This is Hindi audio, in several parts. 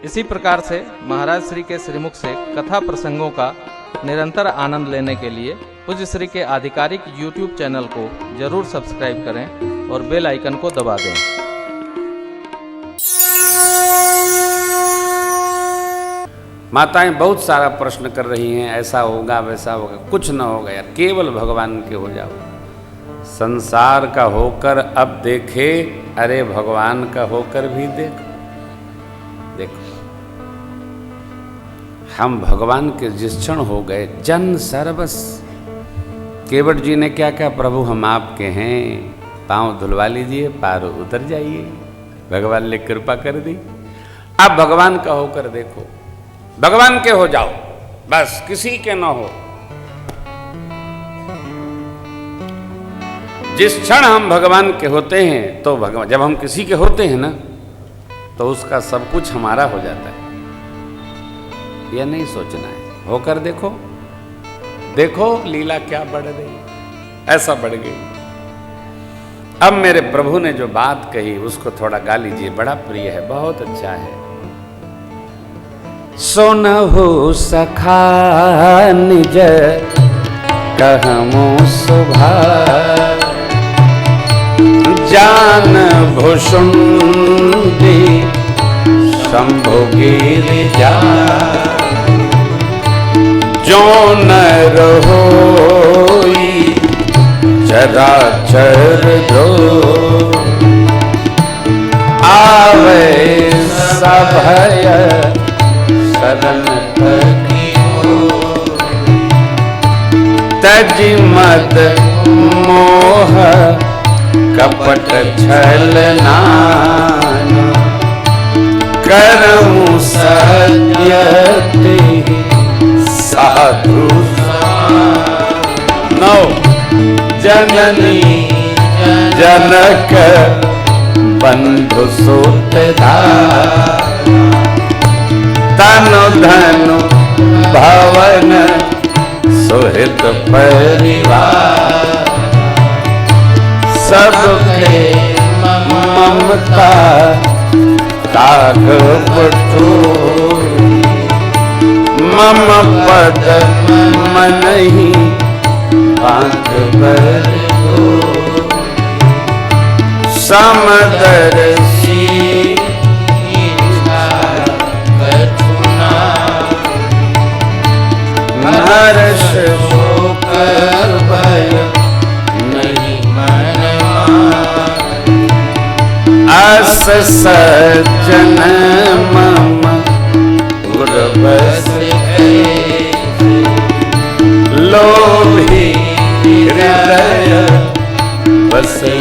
इसी प्रकार से महाराज श्री के श्रीमुख से कथा प्रसंगों का निरंतर आनंद लेने के लिए पूज्य श्री के आधिकारिक YouTube चैनल को जरूर सब्सक्राइब करें और बेल आइकन को दबा दें। माताएं बहुत सारा प्रश्न कर रही हैं, ऐसा होगा वैसा होगा। कुछ ना होगा यार, केवल भगवान के हो जाओ। संसार का होकर अब देखे, अरे भगवान का होकर भी देखो। देखो हम भगवान के जिस क्षण हो गए जन सर्वस। केवट जी ने क्या कहा, प्रभु हम आपके हैं, पांव धुलवा लीजिए, पार उतर जाइए। भगवान ने कृपा कर दी। अब भगवान का होकर देखो, भगवान के हो जाओ, बस किसी के ना हो। जिस क्षण हम भगवान के होते हैं तो भगवान, जब हम किसी के होते हैं ना तो उसका सब कुछ हमारा हो जाता है। यह नहीं सोचना है, होकर देखो। देखो लीला क्या बढ़ रही, ऐसा बढ़ गई। अब मेरे प्रभु ने जो बात कही उसको थोड़ा गा लीजिए, बड़ा प्रिय है, बहुत अच्छा है। सुनहु सखा निज कहमु सुभा, जान भुषुंडी शंभु गिरिजा, जो नर होई चराचर जो, आवे सभय शरण तकियो, तज मद मोह कपट छलना, करमु सत्यति साधु नौ, जननी जनक बंधु सुतधा, तनु धनु भवन सुहित परिवार, सबके ममता काग बटोरी, मम पद मनहि बांध बर समदर्शी हर्ष शोक भय नहीं मन मारे, अस सज्जन मम उर्वश लोभी हृदय बसे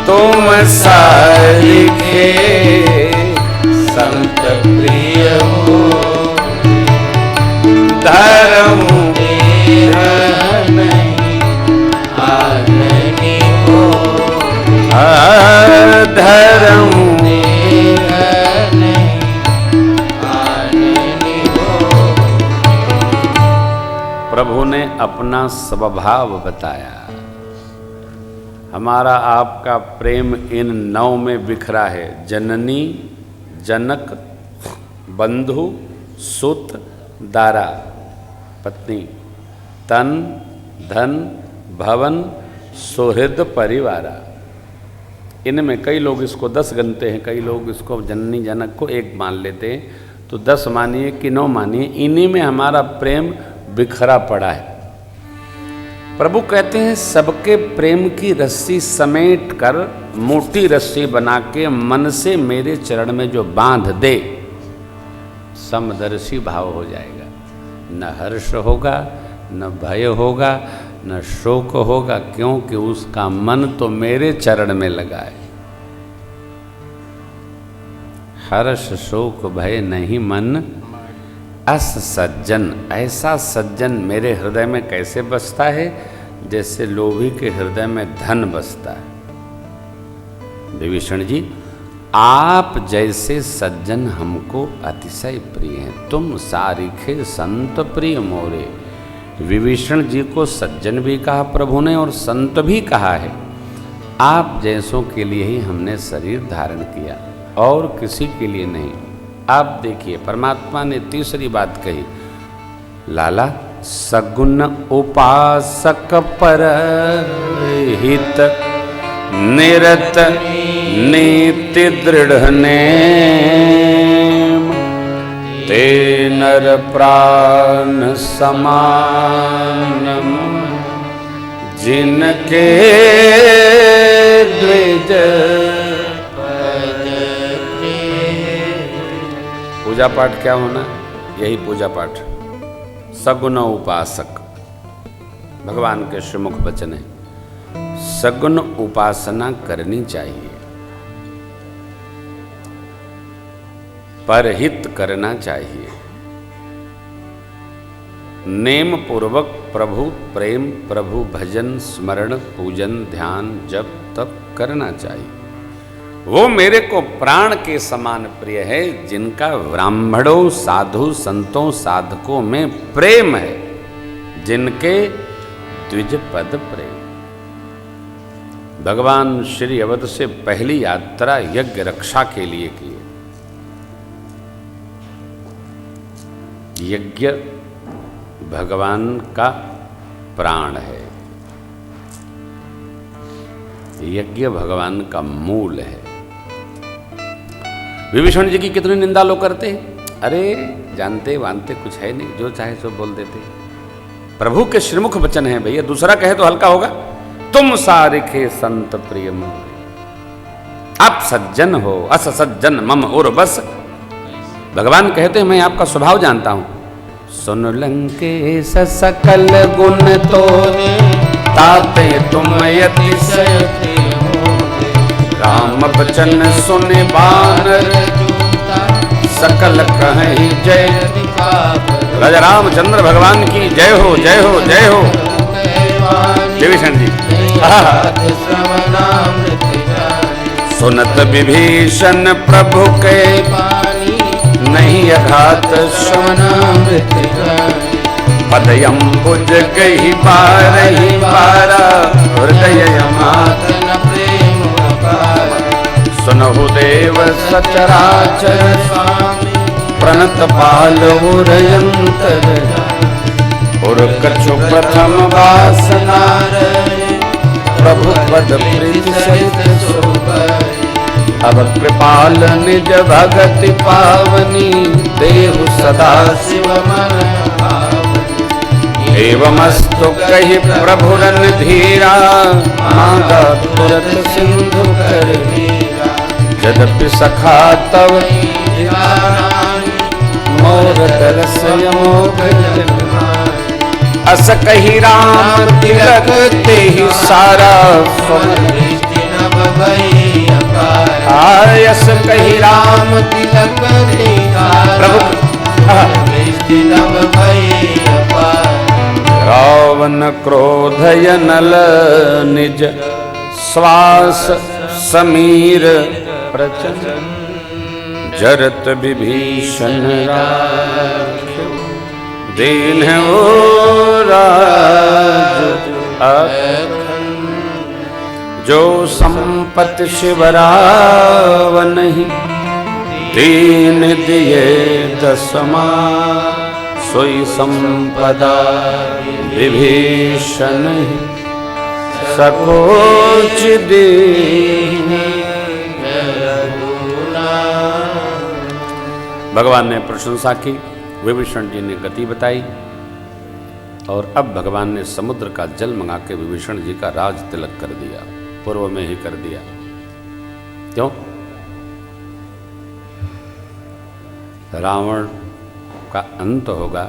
तुम सारिखे संत प्रिय हो, धर्म नहीं आननी हो, धर्म नहीं आननी हो। प्रभु ने अपना स्वभाव बताया। हमारा आपका प्रेम इन 9 में बिखरा है। जननी, जनक, बंधु, सुत, दारा, पत्नी, तन, धन, भवन, सुहृद परिवारा। इनमें कई लोग इसको 10 गिनते हैं, कई लोग इसको जननी जनक को 1 मान लेते हैं। तो 10 मानिए कि 9 मानिए, इन्हीं में हमारा प्रेम बिखरा पड़ा है। प्रभु कहते हैं सबके प्रेम की रस्सी समेट कर मोटी रस्सी बना के मन से मेरे चरण में जो बांध दे, समदर्शी भाव हो जाएगा। न हर्ष होगा, न भय होगा, न शोक होगा, क्योंकि उसका मन तो मेरे चरण में लगा है। हर्ष शोक भय नहीं मन अस सज्जन। ऐसा सज्जन मेरे हृदय में कैसे बसता है? जैसे लोभी के हृदय में धन बसता है। विभीषण जी, आप जैसे सज्जन हमको अतिशय प्रिय हैं। तुम सारिखे संत प्रिय मोरे। विभीषण जी को सज्जन भी कहा प्रभु ने और संत भी कहा है। आप जैसों के लिए ही हमने शरीर धारण किया और किसी के लिए नहीं। आप देखिए परमात्मा ने तीसरी बात कही, लाला सगुण उपासक पर हित निरत नीति दृढ़ नेम ते नर प्राण समानम जिनके द्विज पूजा पाठ क्या होना, यही पूजा पाठ। सगुण उपासक भगवान के श्रीमुख वचन है, सगुण उपासना करनी चाहिए, परहित करना चाहिए, नेम पूर्वक प्रभु प्रेम प्रभु भजन स्मरण पूजन ध्यान जप तप करना चाहिए। वो मेरे को प्राण के समान प्रिय है जिनका ब्राह्मणों साधु संतों साधकों में प्रेम है, जिनके द्विज पद प्रेम। भगवान श्री अवध से पहली यात्रा यज्ञ रक्षा के लिए की। यज्ञ भगवान का प्राण है, यज्ञ भगवान का मूल है। विभीषण जी की कितनी निंदा लोग करते हैं, अरे जानते वानते कुछ है नहीं, जो चाहे सो बोल देते। प्रभु के श्रीमुख वचन है भैया, दूसरा कहे तो हल्का होगा। तुम सारिखे संत प्रियम, आप सज्जन हो अस सज्जन मम और बस। भगवान कहते हैं मैं आपका स्वभाव जानता हूं। सुन लंकेश सकल गुण तो ताते तुम अतिशय राम बचन सुने बानर सकल कहीं जय। राजा रामचंद्र भगवान की जय हो जय हो जय हो। विभीषण जी सुनत विभीषण प्रभु के नहीं अघात श्रवणामृत पदयम्बुज गई पारहि पारा हृदय यमातन प्रेम सुनहु देव सचराचर स्वामी प्रणत पाल उरयंतर और कछु प्रथम वासना प्रभु पद प्रीति सहित अब कृपाल निज भगति पावनी देहु सदा शिव मन एवमस्तु कहि प्रभुरन धीरा मांगा तुरत सिंधु कर यद्यपि सखा तव मोर दरस यमोघ अस कहि राम तिलक तेहि सारा आयस कहि राम तिलक प्रभु रावण क्रोधय नल निज श्वास समीर प्रचंड जरत विभीषण राख्यो दीन ओ राज जो संपत्ति शिवरावन ही दीन दिए दसमा सोई संपदा विभीषण ही सकोच दीन। भगवान ने प्रशंसा की, विभीषण जी ने गति बताई और अब भगवान ने समुद्र का जल मंगा के विभीषण जी का राज तिलक कर दिया, पूर्व में ही कर दिया। क्यों? रावण का अंत होगा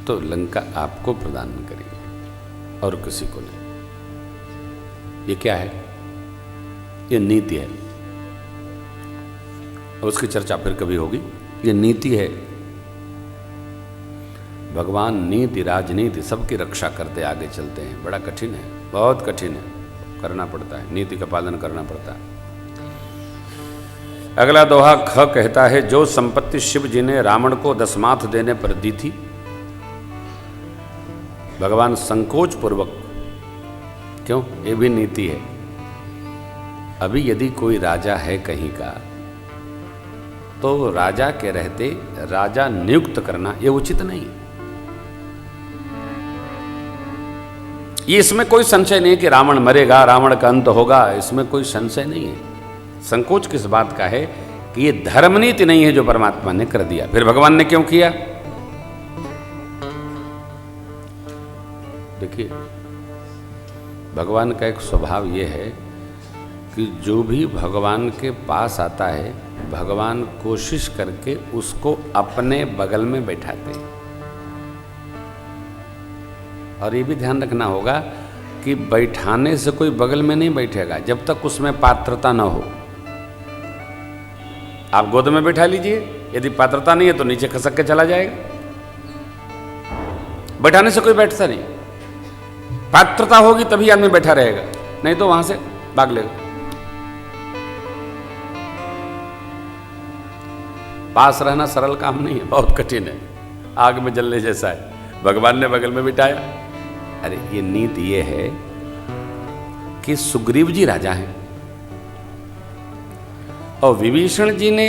तो लंका आपको प्रदान करेगी और किसी को नहीं। ये क्या है? ये नीति है, उसकी चर्चा फिर कभी होगी। ये नीति है। भगवान नीति राजनीति सबकी रक्षा करते आगे चलते हैं। बड़ा कठिन है, बहुत कठिन है, करना पड़ता है, नीति का पालन करना पड़ता है। अगला दोहा ख कहता है, जो संपत्ति शिव जी ने रावण को दशमाथ देने पर दी थी, भगवान संकोच पूर्वक, क्यों? ये भी नीति है। अभी यदि कोई राजा है कहीं का, तो राजा के रहते राजा नियुक्त करना यह उचित नहीं। ये इसमें कोई संशय नहीं है कि रावण मरेगा, रावण का अंत होगा, इसमें कोई संशय नहीं है। संकोच किस बात का है कि ये धर्मनीति नहीं है जो परमात्मा ने कर दिया। फिर भगवान ने क्यों किया? देखिए, भगवान का एक स्वभाव ये है कि जो भी भगवान के पास आता है, भगवान कोशिश करके उसको अपने बगल में बैठाते हैं। और ये भी ध्यान रखना होगा कि बैठाने से कोई बगल में नहीं बैठेगा जब तक उसमें पात्रता ना हो। आप गोद में बैठा लीजिए, यदि पात्रता नहीं है तो नीचे खसक के चला जाएगा। बैठाने से कोई बैठता नहीं, पात्रता होगी तभी आदमी बैठा रहेगा, नहीं तो वहां से भाग लेगा। पास रहना सरल काम नहीं है, बहुत कठिन है, आग में जलने जैसा है। भगवान ने बगल में बिठाया। अरे ये नीति ये है कि सुग्रीव जी राजा हैं और विभीषण जी ने,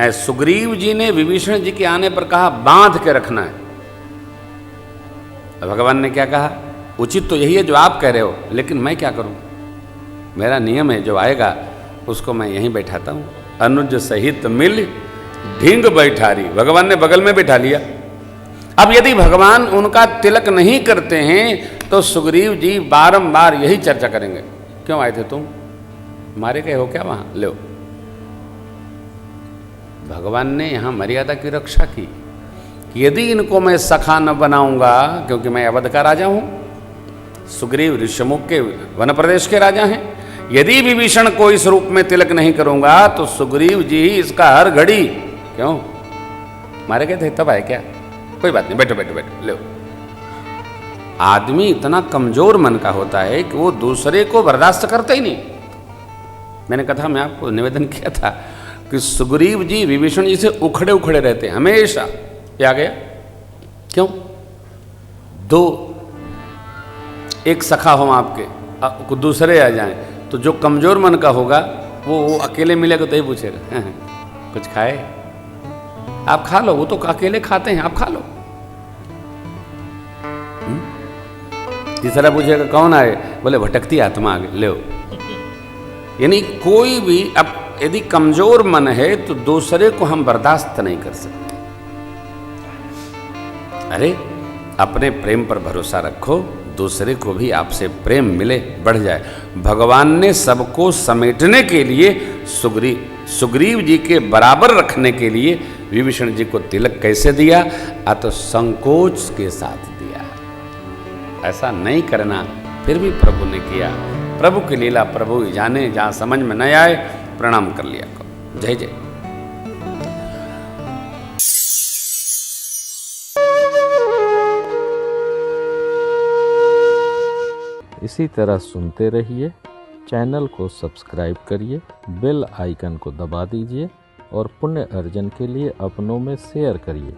सुग्रीव जी ने विभीषण जी के आने पर कहा बांध के रखना है। भगवान ने क्या कहा? उचित तो यही है जो आप कह रहे हो, लेकिन मैं क्या करूं, मेरा नियम है, जो आएगा उसको मैं यहीं बैठाता हूं। अनुज सहित मिल ढींग बैठारी, भगवान ने बगल में बैठा लिया। अब यदि भगवान उनका तिलक नहीं करते हैं तो सुग्रीव जी बारंबार यही चर्चा करेंगे, क्यों आए थे तुम, मारे गए हो क्या वहां, लो। भगवान ने यहां मर्यादा की रक्षा की कि यदि इनको मैं सखा न बनाऊंगा, क्योंकि मैं अवध का राजा हूं, सुग्रीव ऋषमुख के वन प्रदेश के राजा हैं, यदि विभीषण को इस रूप में तिलक नहीं करूंगा तो सुग्रीव जी इसका हर घड़ी, क्यों मारे गए थे तब आए क्या, कोई बात नहीं, बैठो बैठो बैठो, लो। आदमी इतना कमजोर मन का होता है कि वो दूसरे को बर्दाश्त करता ही नहीं। मैंने कथा में आपको निवेदन किया था कि सुग्रीव जी विभीषण जी से उखड़े उखड़े रहते हैं हमेशा। ये आ गया क्यों? दो, एक सखा हो आपके, दूसरे आ जाएं तो जो कमजोर मन का होगा वो अकेले मिलेगा तो ही पूछेगा कुछ खाए, आप खा लो, वो तो अकेले खाते हैं, आप खा लो। तीसरा पूछेगा कौन आए, बोले भटकती आत्मा आ गई, लो। यानी कोई भी, अब यदि कमजोर मन है तो दूसरे को हम बर्दाश्त नहीं कर सकते। अरे अपने प्रेम पर भरोसा रखो, दूसरे को भी आपसे प्रेम मिले, बढ़ जाए। भगवान ने सबको समेटने के लिए सुग्रीव जी के बराबर रखने के लिए विभीषण जी को तिलक कैसे दिया? तो संकोच के साथ दिया। ऐसा नहीं करना, फिर भी प्रभु ने किया। प्रभु की लीला प्रभु ही जाने, जहां समझ में न आए प्रणाम कर लिया करो। जय जय। इसी तरह सुनते रहिए, चैनल को सब्सक्राइब करिए, बेल आइकन को दबा दीजिए और पुण्य अर्जन के लिए अपनों में शेयर करिए।